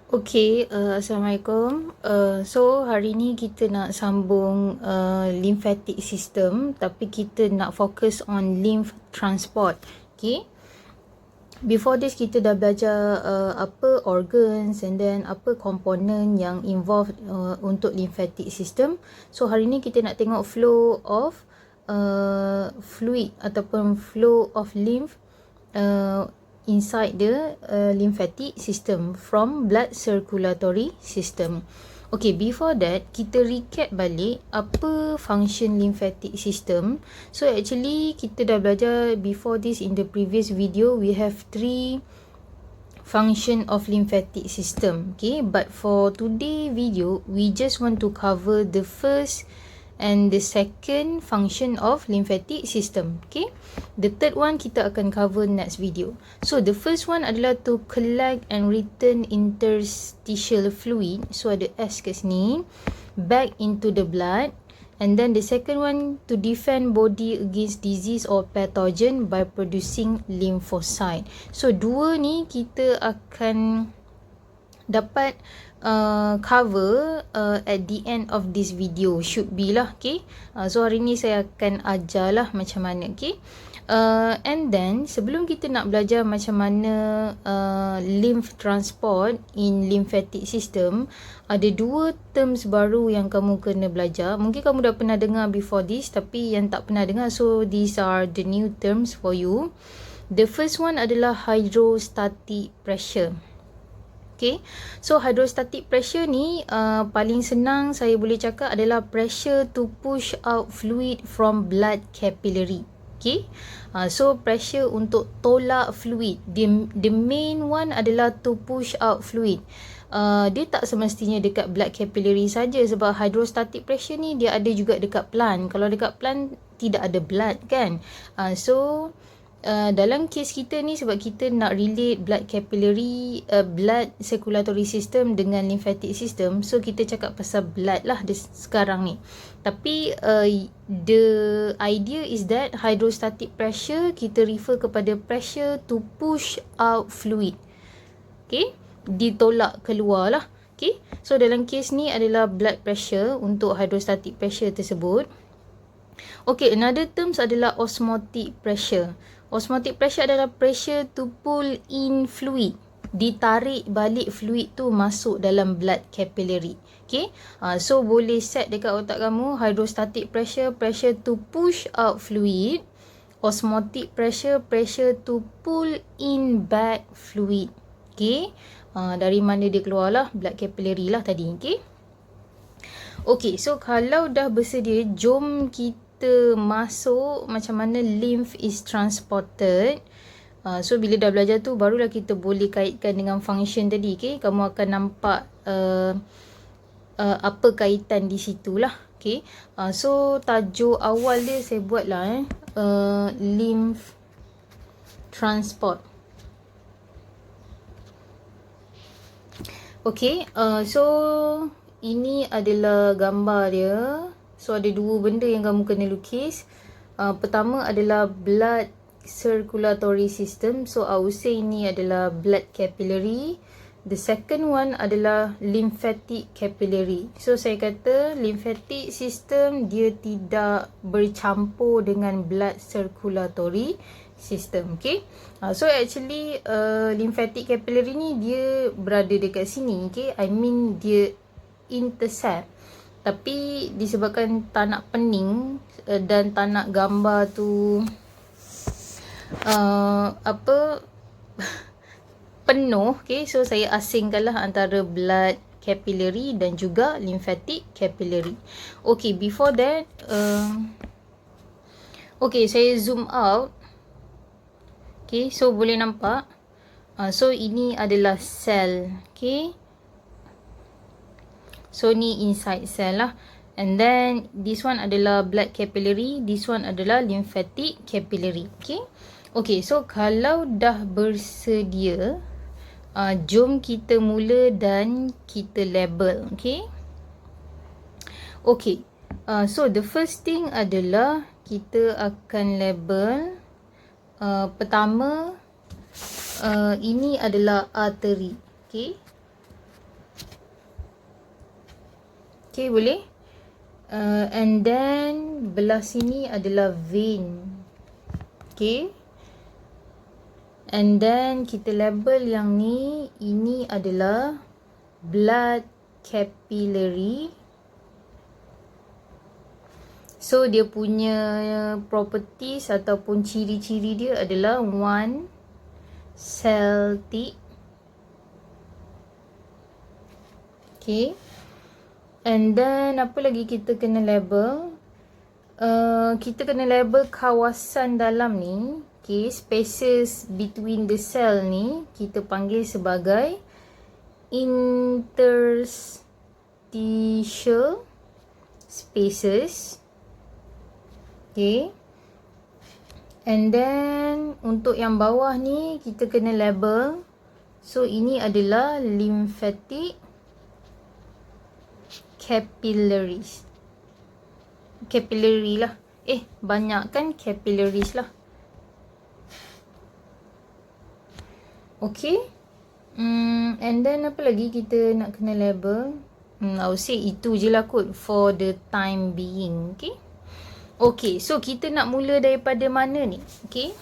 Assalamualaikum. So hari ni kita nak sambung lymphatic system, tapi kita nak fokus on lymph transport. Okay. Before this kita dah belajar apa organs and then apa komponen yang involved untuk lymphatic system. So hari ni kita nak tengok flow of fluid ataupun flow of lymph inside the lymphatic system from blood circulatory system. Okay, before that kita recap balik apa function lymphatic system. So actually kita dah belajar before this in the previous video. We have 3 function of lymphatic system. Okay, but for today video we just want to cover the first and the second function of lymphatic system. Okay, the third one kita akan cover next video. So the first one adalah to collect and return interstitial fluid, so ada S kat sini, back into the blood. And then the second one to defend body against disease or pathogen by producing lymphocyte. So dua ni kita akan dapat cover at the end of this video, should be lah. Okay, so hari ni saya akan ajar lah macam mana. Okay, and then sebelum kita nak belajar macam mana lymph transport in lymphatic system, ada 2 terms baru yang kamu kena belajar. Mungkin kamu dah pernah dengar before this, tapi yang tak pernah dengar, so these are the new terms for you. The first one adalah hydrostatic pressure. Okay, so hydrostatic pressure ni paling senang saya boleh cakap adalah pressure to push out fluid from blood capillary. Okay, so pressure untuk tolak fluid. The main one adalah to push out fluid. Dia tak semestinya dekat blood capillary saja, sebab hydrostatic pressure ni dia ada juga dekat plant. Kalau dekat plant tidak ada blood kan. Dalam kes kita ni, sebab kita nak relate blood capillary, blood circulatory system dengan lymphatic system, so kita cakap pasal blood lah sekarang ni. Tapi the idea is that hydrostatic pressure kita refer kepada pressure to push out fluid. Okay, ditolak keluar lah. Okay, so dalam kes ni adalah blood pressure untuk hydrostatic pressure tersebut. Okay, another terms adalah osmotic pressure. Osmotic pressure adalah pressure to pull in fluid. Ditarik balik fluid tu masuk dalam blood capillary. Okay, so boleh set dekat otak kamu, hydrostatic pressure, pressure to push out fluid. Osmotic pressure, pressure to pull in back fluid. Okay, dari mana dia keluar lah? Blood capillary lah tadi. Okay, okay, so kalau dah bersedia, jom kita masuk macam mana lymph is transported. So bila dah belajar tu, barulah kita boleh kaitkan dengan function tadi. Okay, kamu akan nampak apa kaitan di situ lah. Okay, so tajuk awal dia saya buat lah lymph transport. Okay, so ini adalah gambar dia. So ada 2 benda yang kamu kena lukis. Pertama adalah blood circulatory system. So I would say ini adalah blood capillary. The second one adalah lymphatic capillary. So saya kata lymphatic system dia tidak bercampur dengan blood circulatory system. Okay, so actually lymphatic capillary ni dia berada dekat sini. Okay, I mean dia intercept. Tapi disebabkan tak nak pening dan tak nak gambar tu penuh, okay, so saya asingkanlah antara blood capillary dan juga lymphatic capillary. Okay, before that, okay, saya zoom out. Okay, so boleh nampak. So ini adalah sel. Okay, so ni inside cell lah. And then this one adalah blood capillary, this one adalah lymphatic capillary. Okay, okay, so kalau dah bersedia, jom kita mula dan kita label. Okay, okay, so the first thing adalah kita akan label. Pertama, ini adalah artery. Okay, Okay, boleh? And then belah sini adalah vein. Okay. And then kita label yang ni, ini adalah blood capillary. So dia punya properties ataupun ciri-ciri dia adalah one celtic. Okay. And then apa lagi kita kena label? Kita kena label kawasan dalam ni. Okay, spaces between the cell ni kita panggil sebagai interstitial spaces. Okay. And then untuk yang bawah ni kita kena label. So ini adalah lymphatic capillaries. Capillary lah. Banyak kan capillaries lah. Okay. And then apa lagi kita nak kena label? I would say itu je lah kot for the time being. Okay. Okay, so kita nak mula daripada mana ni? Okay.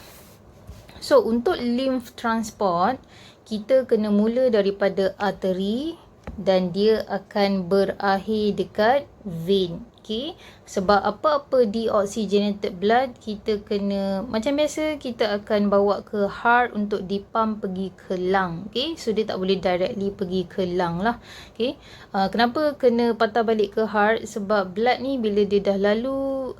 So untuk lymph transport, kita kena mula daripada arteri dan dia akan berakhir dekat vein. Okay. Sebab apa-apa deoxygenated blood kita kena, macam biasa kita akan bawa ke heart untuk dipump pergi ke lung. Okay. So dia tak boleh directly pergi ke lung lah. Okay. Kenapa kena patah balik ke heart? Sebab blood ni bila dia dah lalu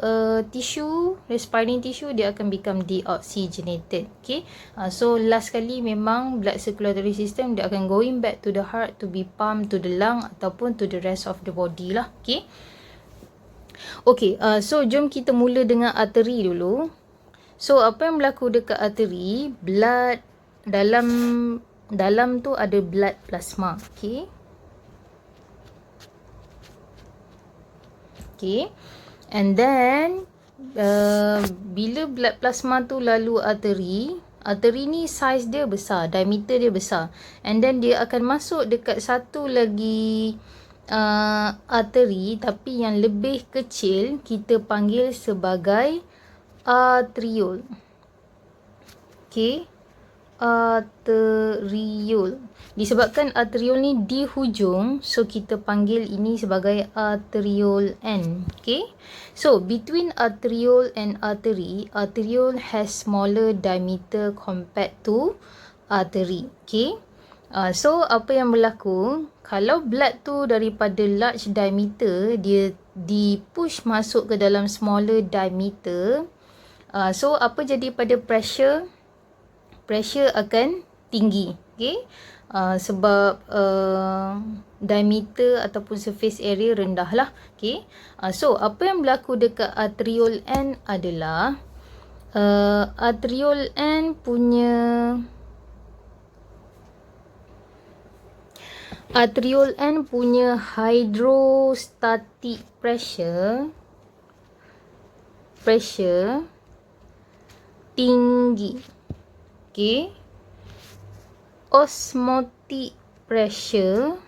tissue, respiring tissue, dia akan become deoxygenated. Okay. So last kali memang blood circulatory system dia akan going back to the heart to be pumped to the lung ataupun to the rest of the body lah. Okay. Okay, so jom kita mula dengan arteri dulu. So apa yang berlaku dekat arteri? Blood dalam tu ada blood plasma. Okay. Okay. And then bila blood plasma tu lalu arteri ni size dia besar, diameter dia besar. And then dia akan masuk dekat satu lagi arteri tapi yang lebih kecil, kita panggil sebagai arteriole. Okay. Arteriole. Disebabkan arteriole ni di hujung, so kita panggil ini sebagai arteriole end. Okay. So between arteriole and artery, arteriole has smaller diameter compared to artery. Okay. So apa yang berlaku, kalau blood tu daripada large diameter, dia di-push masuk ke dalam smaller diameter. So apa jadi pada pressure? Pressure akan tinggi. Okay. Sebab diameter ataupun surface area rendah lah. Okay. So apa yang berlaku dekat arteriole end adalah arteriole end punya hydrostatic pressure tinggi. Okay. Osmotic pressure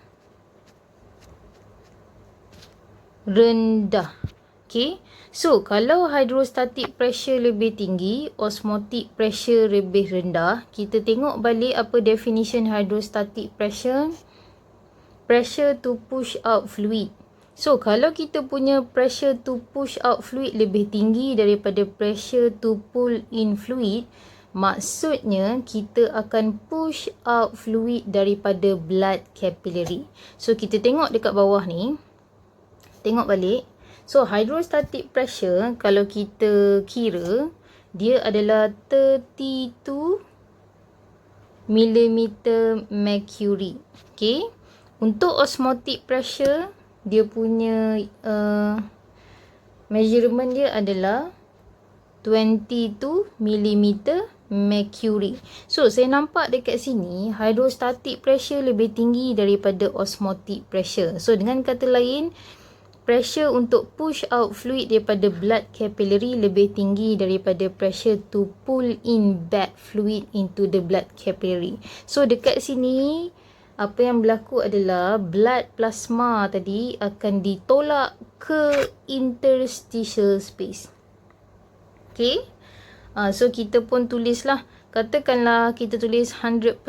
rendah. Okay. So kalau hydrostatic pressure lebih tinggi, osmotic pressure lebih rendah, kita tengok balik apa definition hydrostatic pressure. Pressure to push out fluid. So kalau kita punya pressure to push out fluid lebih tinggi daripada pressure to pull in fluid, maksudnya kita akan push out fluid daripada blood capillary. So kita tengok dekat bawah ni, tengok balik. So hydrostatic pressure kalau kita kira, dia adalah 32 mm mercury. Okay. Untuk osmotic pressure, dia punya measurement dia adalah 22 mm mercury. So saya nampak dekat sini hydrostatic pressure lebih tinggi daripada osmotic pressure. So dengan kata lain, pressure untuk push out fluid daripada blood capillary lebih tinggi daripada pressure to pull in back fluid into the blood capillary. So dekat sini apa yang berlaku adalah blood plasma tadi akan ditolak ke interstitial space. Okay. So kita pun tulislah. Katakanlah kita tulis 100%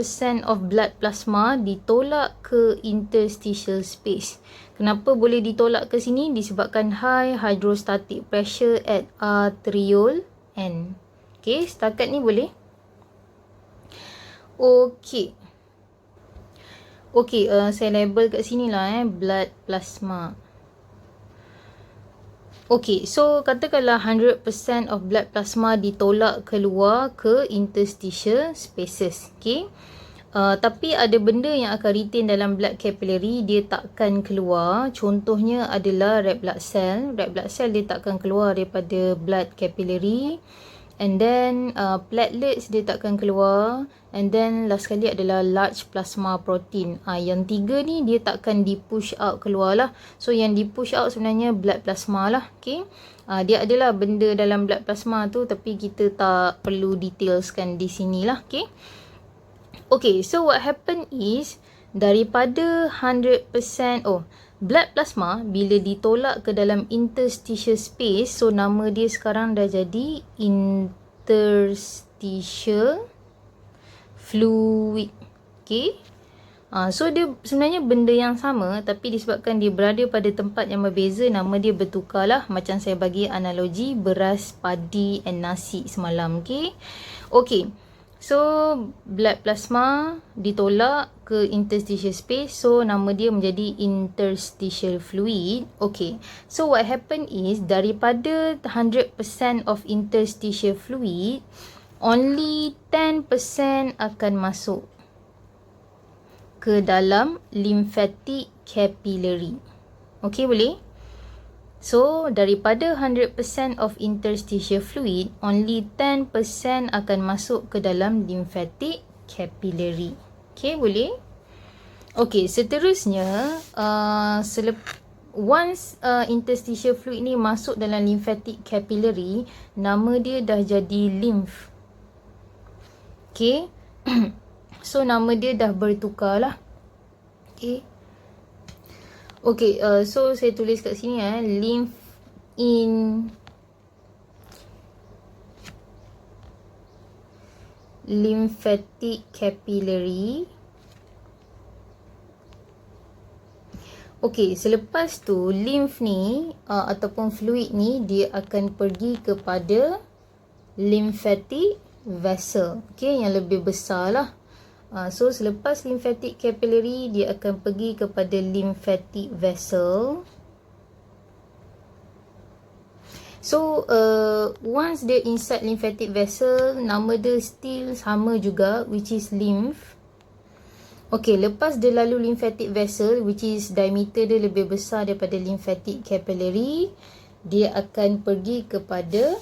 of blood plasma ditolak ke interstitial space. Kenapa boleh ditolak ke sini? Disebabkan high hydrostatic pressure at arteriole N. Okay, setakat ni boleh? Okay. Okay, saya label kat sini lah blood plasma. Okay, so katakanlah 100% of blood plasma ditolak keluar ke interstitial spaces. Okay. Tapi ada benda yang akan retain dalam blood capillary, dia takkan keluar. Contohnya adalah red blood cell. Red blood cell dia takkan keluar daripada blood capillary. And then platelets dia takkan keluar. And then last sekali adalah large plasma protein. Yang tiga ni dia takkan di push out keluar lah. So yang di push out sebenarnya blood plasma lah. Okay. Dia adalah benda dalam blood plasma tu, tapi kita tak perlu detailskan di sini lah. Okay. Okay, so what happen is daripada 100% blood plasma bila ditolak ke dalam interstitial space, so nama dia sekarang dah jadi interstitial fluid. Okay. So dia sebenarnya benda yang sama, tapi disebabkan dia berada pada tempat yang berbeza, nama dia bertukar lah. Macam saya bagi analogi beras, padi and nasi semalam. Okay. Okay. So blood plasma ditolak ke interstitial space, so nama dia menjadi interstitial fluid. Okay. So what happen is daripada 100% of interstitial fluid, only 10% akan masuk ke dalam lymphatic capillary. Okay, boleh? So, daripada 100% of interstitial fluid, only 10% akan masuk ke dalam lymphatic capillary. Okay, boleh? Okay, seterusnya, once interstitial fluid ni masuk dalam lymphatic capillary, nama dia dah jadi lymph. Okay. So, nama dia dah bertukar lah. Okay. Okay, so saya tulis kat sini lymph in lymphatic capillary. Okay, selepas tu lymph ni ataupun fluid ni dia akan pergi kepada lymphatic vessel. Okay, yang lebih besar lah. So selepas lymphatic capillary, dia akan pergi kepada lymphatic vessel. So once dia inside lymphatic vessel, nama dia still sama juga, which is lymph. Okay, lepas dia lalu lymphatic vessel, which is diameter dia lebih besar daripada lymphatic capillary, dia akan pergi kepada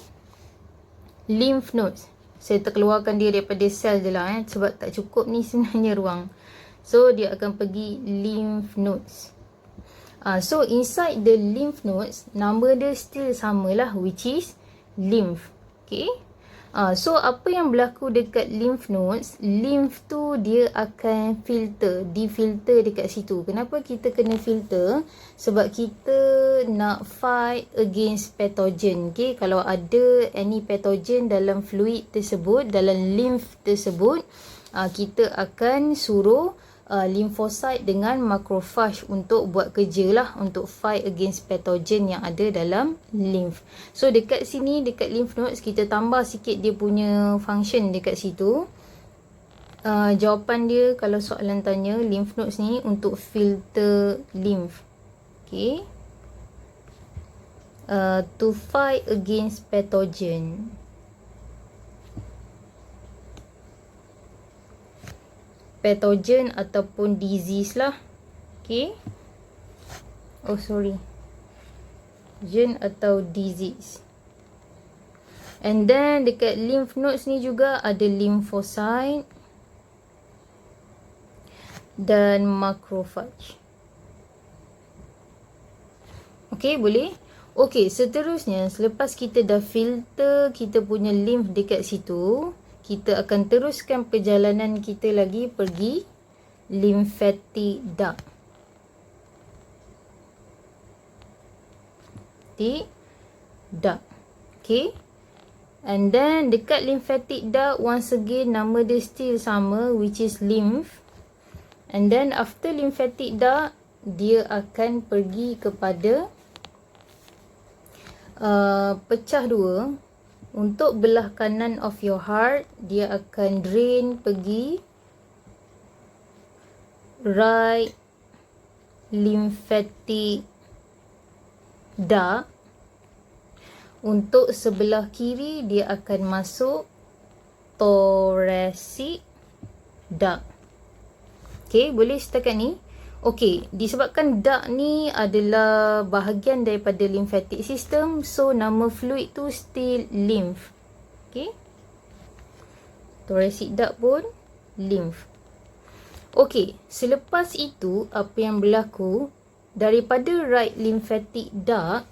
lymph nodes. Saya terkeluarkan dia daripada sel je lah sebab tak cukup ni sebenarnya ruang. So dia akan pergi lymph nodes. So inside the lymph nodes, nama dia still sama lah, which is lymph. Okay. So apa yang berlaku dekat lymph nodes, lymph tu dia akan difilter dekat situ. Kenapa kita kena filter? Sebab kita nak fight against pathogen. Okay, kalau ada any pathogen dalam fluid tersebut, dalam lymph tersebut, kita akan suruh lymphocyte dengan macrophage untuk buat kerja lah, untuk fight against pathogen yang ada dalam lymph. So dekat sini, dekat lymph nodes, kita tambah sikit dia punya function dekat situ. Jawapan dia kalau soalan tanya, lymph nodes ni untuk filter lymph. Okay. To fight against pathogen. Pathogen ataupun disease lah. Okay. Oh sorry. Pathogen atau disease. And then dekat lymph nodes ni juga ada lymphocyte dan macrophage. Okay, boleh? Okay, seterusnya selepas kita dah filter kita punya lymph dekat situ, kita akan teruskan perjalanan kita lagi pergi lymphatic duct. Duct. Okay. And then dekat lymphatic duct, once again nama dia still sama, which is lymph. And then after lymphatic duct, dia akan pergi kepada pecah dua. Untuk belah kanan of your heart, dia akan drain pergi right lymphatic duct. Untuk sebelah kiri, dia akan masuk thoracic duct. Okay, boleh setakat ni? Okay, disebabkan duct ni adalah bahagian daripada lymphatic system, so nama fluid tu still lymph. Okay, thoracic duct pun lymph. Okay, selepas itu apa yang berlaku, daripada right lymphatic duct,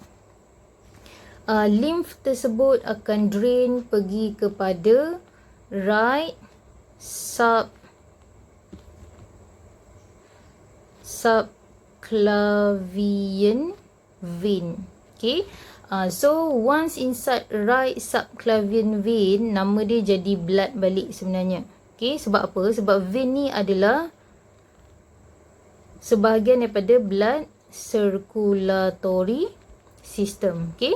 lymph tersebut akan drain pergi kepada right subclavian vein. Okay. So once inside right subclavian vein, nama dia jadi blood balik sebenarnya. Okay. Sebab apa? Sebab vein ni adalah sebahagian daripada blood circulatory system. Okay.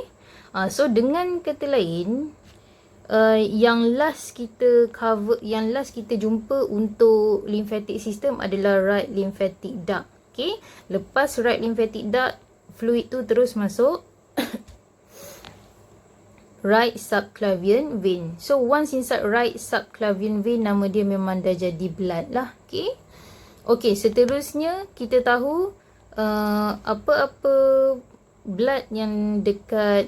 So dengan kata lain, yang last kita jumpa untuk lymphatic system adalah right lymphatic duct. Okay, lepas right lymphatic duct, fluid tu terus masuk right subclavian vein. So once inside right subclavian vein, nama dia memang dah jadi blood lah. Okay. Okay, seterusnya kita tahu apa-apa blood yang dekat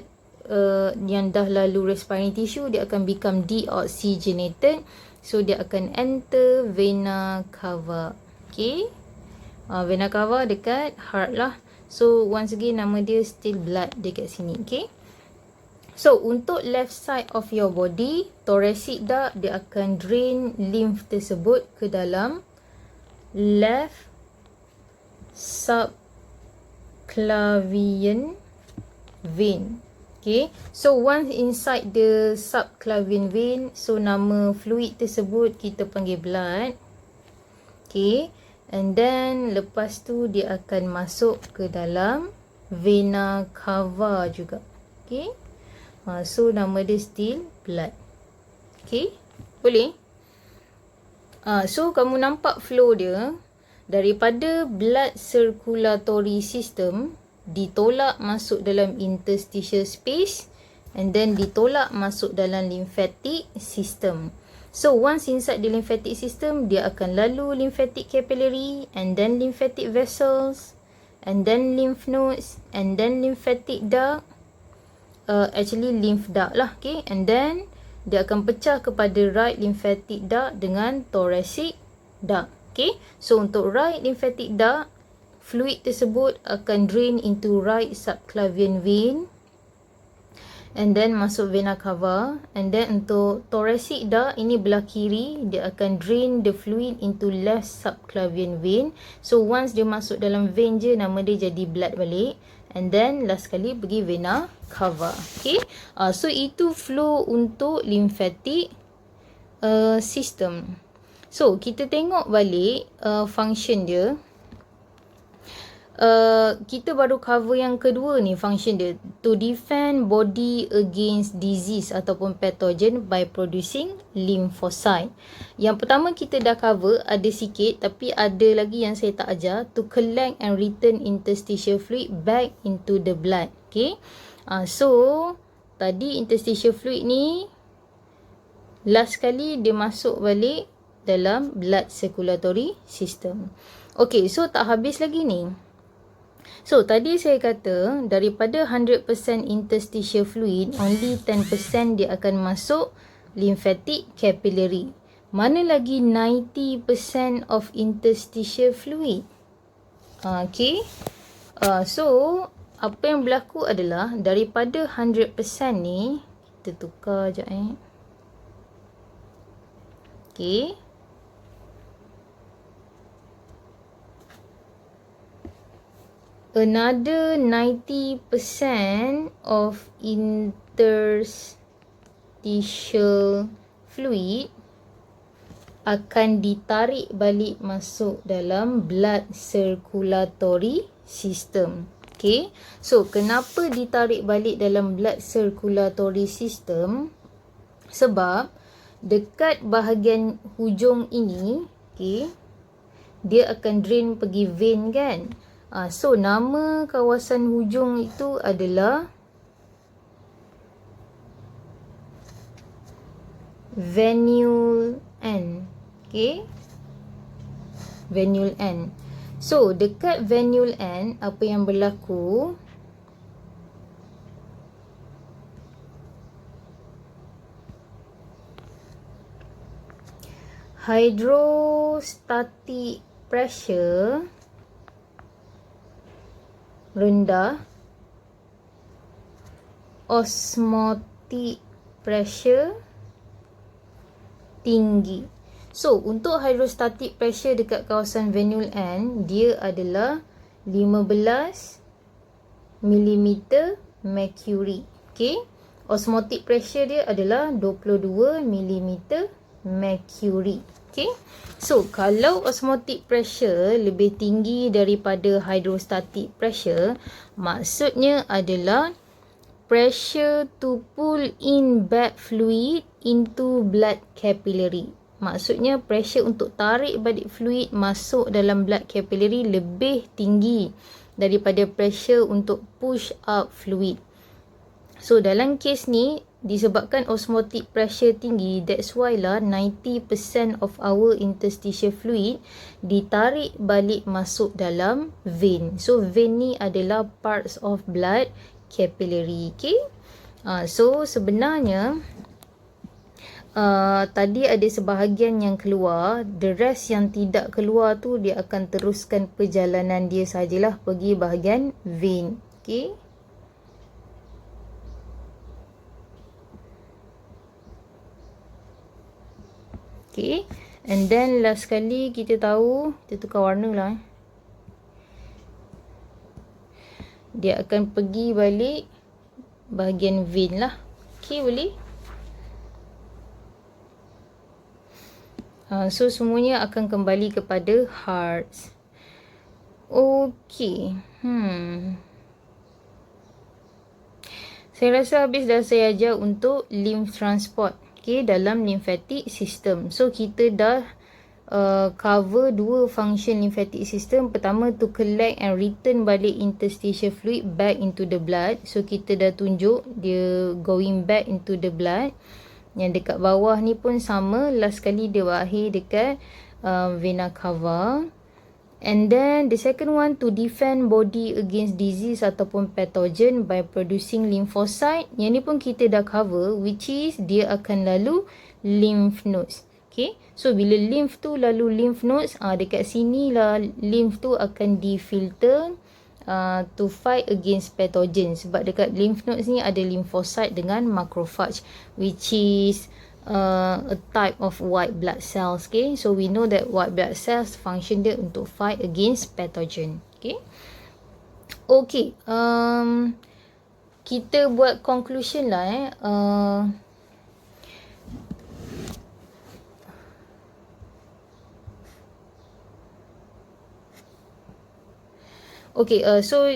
yang dah lalu respiring tissue, dia akan become deoxygenated, so dia akan enter vena cava. Okay, vena cava dekat heart lah. So once again nama dia still blood dekat sini. Okay, so untuk left side of your body, thoracic duct, dia akan drain lymph tersebut ke dalam left subclavian vein. Okay, so once inside the subclavian vein, so nama fluid tersebut kita panggil blood. Okay, and then lepas tu dia akan masuk ke dalam vena cava juga. Okay, so nama dia still blood. Okay, boleh? So kamu nampak flow dia daripada blood circulatory system, ditolak masuk dalam interstitial space, and then ditolak masuk dalam lymphatic system. So once inside the lymphatic system, dia akan lalu lymphatic capillary, and then lymphatic vessels, and then lymph nodes, and then lymphatic duct, actually lymph duct lah. Okay, and then dia akan pecah kepada right lymphatic duct dengan thoracic duct. Okay, so untuk right lymphatic duct, fluid tersebut akan drain into right subclavian vein, and then masuk vena cava. And then untuk thoracic duct, ini belah kiri, dia akan drain the fluid into left subclavian vein. So once dia masuk dalam vein je, nama dia jadi blood balik. And then last kali pergi vena cava. Okay, so itu flow untuk lymphatic system. So kita tengok balik function dia. Kita baru cover yang kedua ni, function dia to defend body against disease ataupun pathogen by producing lymphocyte. Yang pertama kita dah cover ada sikit, tapi ada lagi yang saya tak ajar, to collect and return interstitial fluid back into the blood. Okay, so tadi interstitial fluid ni last kali dia masuk balik dalam blood circulatory system. Okay, so tak habis lagi ni. So tadi saya kata daripada 100% interstitial fluid, only 10% dia akan masuk lymphatic capillary. Mana lagi 90% of interstitial fluid? Okay, so apa yang berlaku adalah daripada 100% ni, kita tukar sekejap . Okay, another 90% of interstitial fluid akan ditarik balik masuk dalam blood circulatory system. Okay, so kenapa ditarik balik dalam blood circulatory system? Sebab dekat bahagian hujung ini, okay, dia akan drain pergi vein kan. So nama kawasan hujung itu adalah venule end. Okay, venule end. So dekat venule end, apa yang berlaku? Hydrostatic pressure rendah, osmotic pressure tinggi. So, untuk hydrostatic pressure dekat kawasan venule end, dia adalah 15 mm mercury. Okay. Osmotic pressure dia adalah 22 mm mercury. Okay. So, kalau osmotic pressure lebih tinggi daripada hydrostatic pressure, maksudnya adalah pressure to pull in back fluid into blood capillary. Maksudnya pressure untuk tarik balik fluid masuk dalam blood capillary lebih tinggi daripada pressure untuk push up fluid. So dalam kes ni disebabkan osmotic pressure tinggi, that's why lah 90% of our interstitial fluid ditarik balik masuk dalam vein. So vein ni adalah parts of blood capillary. Okay. So sebenarnya tadi ada sebahagian yang keluar, the rest yang tidak keluar tu dia akan teruskan perjalanan dia sajalah pergi bahagian vein. Okay. Okay. And then last sekali kita tahu, kita tukar warna lah. Dia akan pergi balik bahagian vein lah. Okay, boleh? So semuanya akan kembali kepada heart. Okay. Saya rasa habis dah saya ajar untuk lymph transport. Okay, dalam lymphatic system. So kita dah cover dua function lymphatic system. Pertama, to collect and return balik interstitial fluid back into the blood. So kita dah tunjuk dia going back into the blood. Yang dekat bawah ni pun sama. Last kali dia berakhir dekat vena cava. And then the second one, to defend body against disease ataupun pathogen by producing lymphocyte. Yang ni pun kita dah cover, which is dia akan lalu lymph nodes. Okay, so bila lymph tu lalu lymph nodes, dekat sini lah lymph tu akan difilter to fight against pathogen. Sebab dekat lymph nodes ni ada lymphocyte dengan macrophage, which is a type of white blood cells. Okay, so we know that white blood cells function dia untuk fight against pathogen. Okay, okay, kita buat conclusion lah. Okay, so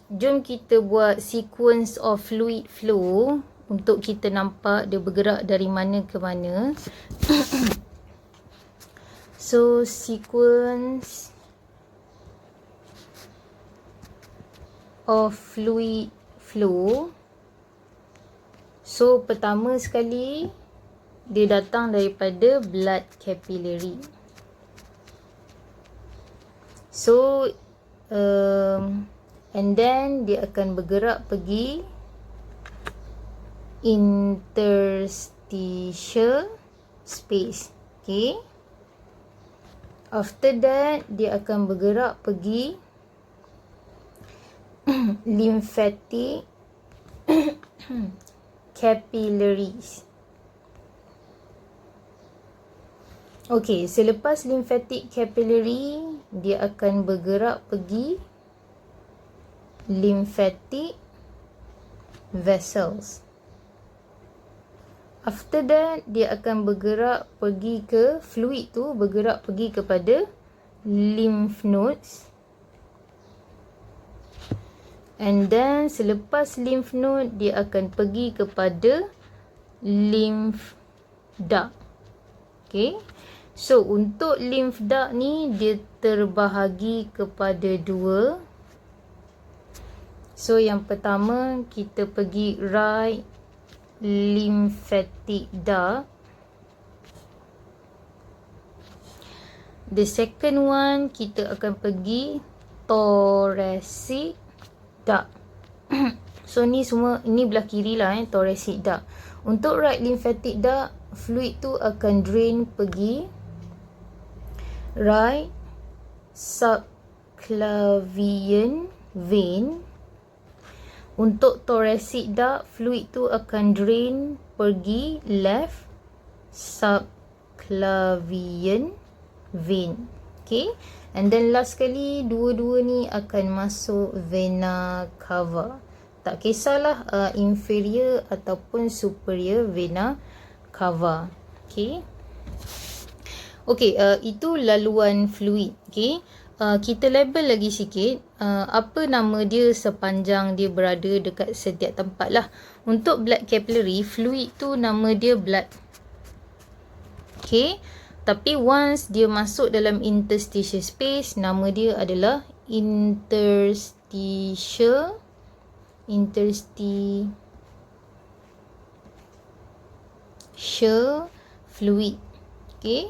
jom kita buat sequence of fluid flow untuk kita nampak dia bergerak dari mana ke mana. So sequence of fluid flow. So pertama sekali dia datang daripada blood capillary. So and then dia akan bergerak pergi interstitial space. Okay. After that, dia akan bergerak pergi lymphatic capillaries. Okay, selepas lymphatic capillary, dia akan bergerak pergi lymphatic vessels. After that, dia akan bergerak pergi ke fluid tu, bergerak pergi kepada lymph nodes. And then selepas lymph node, dia akan pergi kepada lymph duct. Okay. So untuk lymph duct ni, dia terbahagi kepada dua. So yang pertama, kita pergi right lymphatic duct. The second one, kita akan pergi thoracic duct. So ni semua, ini belah kiri lah thoracic duct. Untuk right lymphatic duct, fluid tu akan drain pergi right subclavian vein. Untuk thoracic duct, fluid tu akan drain pergi left subclavian vein. Okay. And then last sekali, dua-dua ni akan masuk vena cava. Tak kisahlah inferior ataupun superior vena cava. Okay. Okay, itu laluan fluid. Okay. Kita label lagi sikit apa nama dia sepanjang dia berada dekat setiap tempat lah. Untuk blood capillary, fluid tu nama dia blood. Okay. Tapi once dia masuk dalam interstitial space, nama dia adalah interstitial fluid. Okay.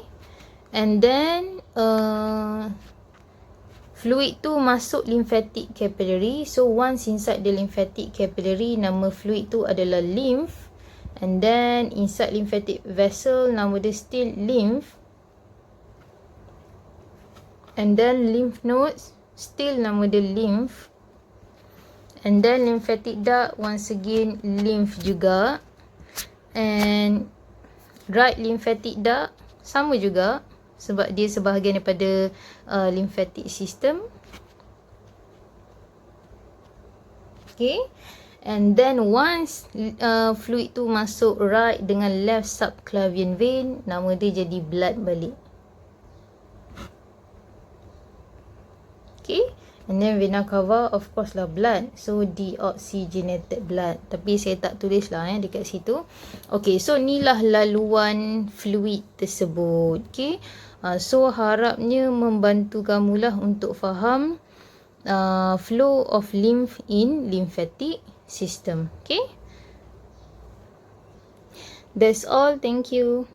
And then fluid tu masuk lymphatic capillary. So once inside the lymphatic capillary, nama fluid tu adalah lymph. And then inside lymphatic vessel, nama dia still lymph. And then lymph nodes, still nama dia lymph. And then lymphatic duct, once again lymph juga. And right lymphatic duct sama juga, sebab dia sebahagian daripada lymphatic system. Okay. And then once fluid tu masuk right dengan left subclavian vein, nama dia jadi blood balik. Okay. And then vena cava, of course lah blood. So deoxygenated blood. Tapi saya tak tulis lah dekat situ. Okay. So ni lah laluan fluid tersebut. Okay. So harapnya membantu kamulah untuk faham flow of lymph in lymphatic system. Okay. That's all. Thank you.